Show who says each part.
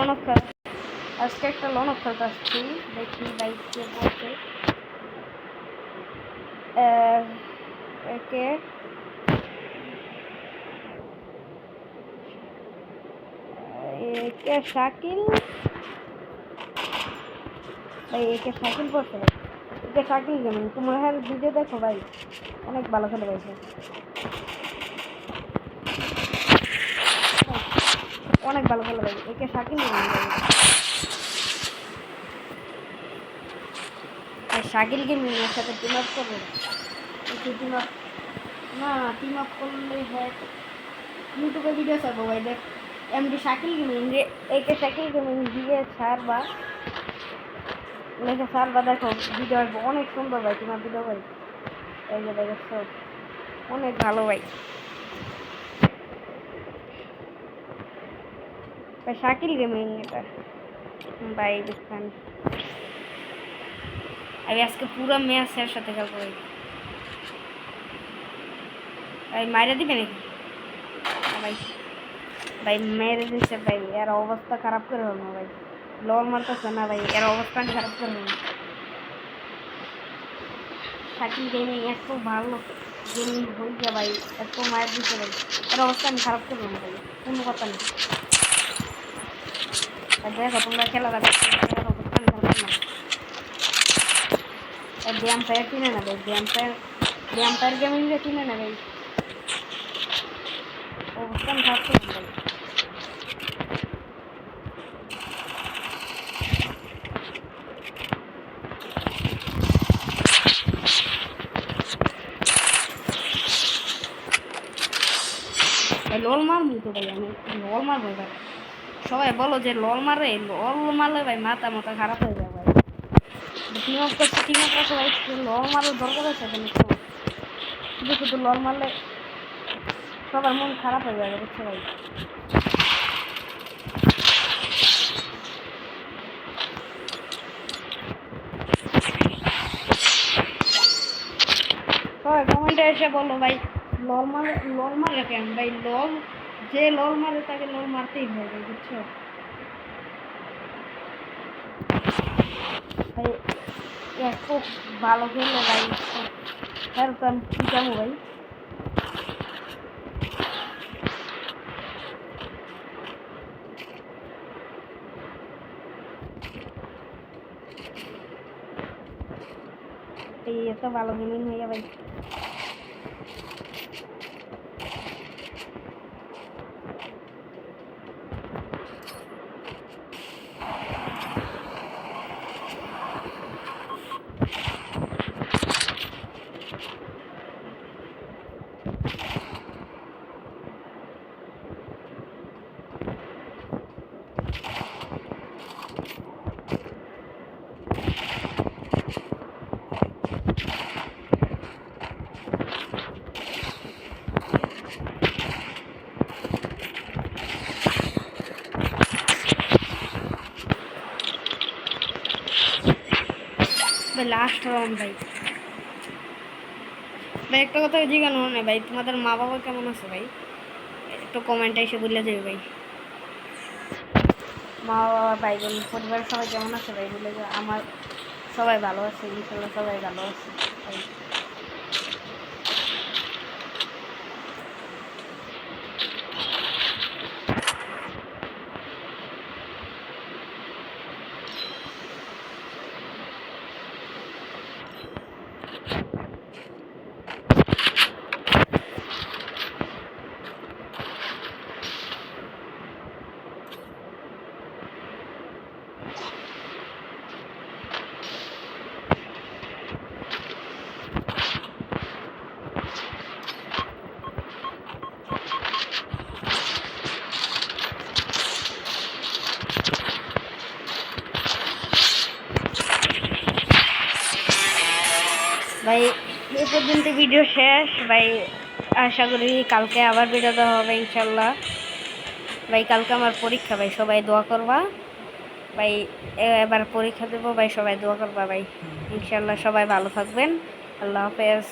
Speaker 1: লনক খেল, আজকে একটা লনক খেলতে আসছি, দেখি ভাই কে বলছে। একে একে শাকিল ভাই, একে শাকিল পড়ছে ভাই, একে শাকিল গেমিং। তোমরা হ্যাঁ ভিডিও দেখো ভাই, অনেক ভালো খেলে ভাই, অনেক ভালো খেলে ভাই, একে শাকিল গেমিং ভাই। শাকিল গেমিং এর সাথে টিম আপ করবে, টিম আপ না, টিম আপ করলে হয় ইউটিউবে ভিডিও ছাড়বো ভাই। দেখ এমডি শাকিল গেমিং একে শাকিল গেমিং দিয়ে ছাড়বা, লেখে ছাড়বা, দেখো ভিডিও আসবো অনেক সুন্দর ভাই তোমার ভিডিও ভাই। এই যে ভাই সব অনেক ভালো ভাই, শাকিল গেমিং এটা ভাই। দেখছেন আমি আজকে পুরো ম্যাচ এর সাথে খেলবো ভাই। ভাই মাইরা দিবে নাকি ভাই? ভাই মেরে দিচ্ছে ভাই, এর অবস্থা খারাপ করে হলো না ভাই, লল মারতেছে না ভাই, এর অবস্থা খারাপ করে হলো। শাকিল গেমিং এত ভালো গেমিং হয়ে ভাই, এত মায়ের দিচ্ছে ভাই, এর অবস্থা আমি খারাপ করবো না ভাই, কোনো কথা নেই। দেখো তোমরা খেলা দেখো, এর অবস্থা আমি খারাপ করলাম। ব্যায়াম ফায়ার কিনে না ভাই, ব্যায়াম ফায়ার গেমিং যে কিনে না ভাই, অবস্থা আমি খারাপ করলাম ভাই। লল মারবো তো ভাই, আমি লল মারবো ভাই। সবাই বলো যে লল মারে, লল মারলে ভাই মাথা মাথা খারাপ হয়ে যায় ভাই। টিম আপ করছে, টিম আপ করছে ভাই, লল মারার দরকার আছে এখানে, শুধু শুধু লল মারলে সবার মন খারাপ হয়ে যাবে, বুঝছো ভাই। সবাই কমেন্টে এসে বলো ভাই লল মারে কেন ভাই, যে লল মারে তাকে লল মারতেই হবে, বুঝছো ভাই। এত ভালো খেলে ভাই, খেলতাম কি যাবো ভাই। এই এত ভালো গেমিং হয়ে ভাই। লাস্ট রাউন্ড ভাই, ভাই একটা কথা জিজ্ঞানো না ভাই, তোমাদের মা বাবা কেমন আছে ভাই? একটু কমেন্টে এসে বলে যাবে ভাই, মা বাবা ভাই বোন পরিবারের সবাই কেমন আছে ভাই বলে যে। আমার সবাই ভালো আছে ইনশাল্লাহ, সবাই ভালো আছে ভাই। ভাই এ পর্যন্ত ভিডিও শেষ ভাই, আশা করি কালকে আবার ভিডিও দেওয়া হবে ইনশাল্লাহ ভাই। কালকে আমার পরীক্ষা ভাই, সবাই দোয়া করবা ভাই, এবার পরীক্ষা দেবো ভাই, সবাই দোয়া করবা ভাই। ইনশাল্লাহ সবাই ভালো থাকবেন, আল্লাহ হাফেজ।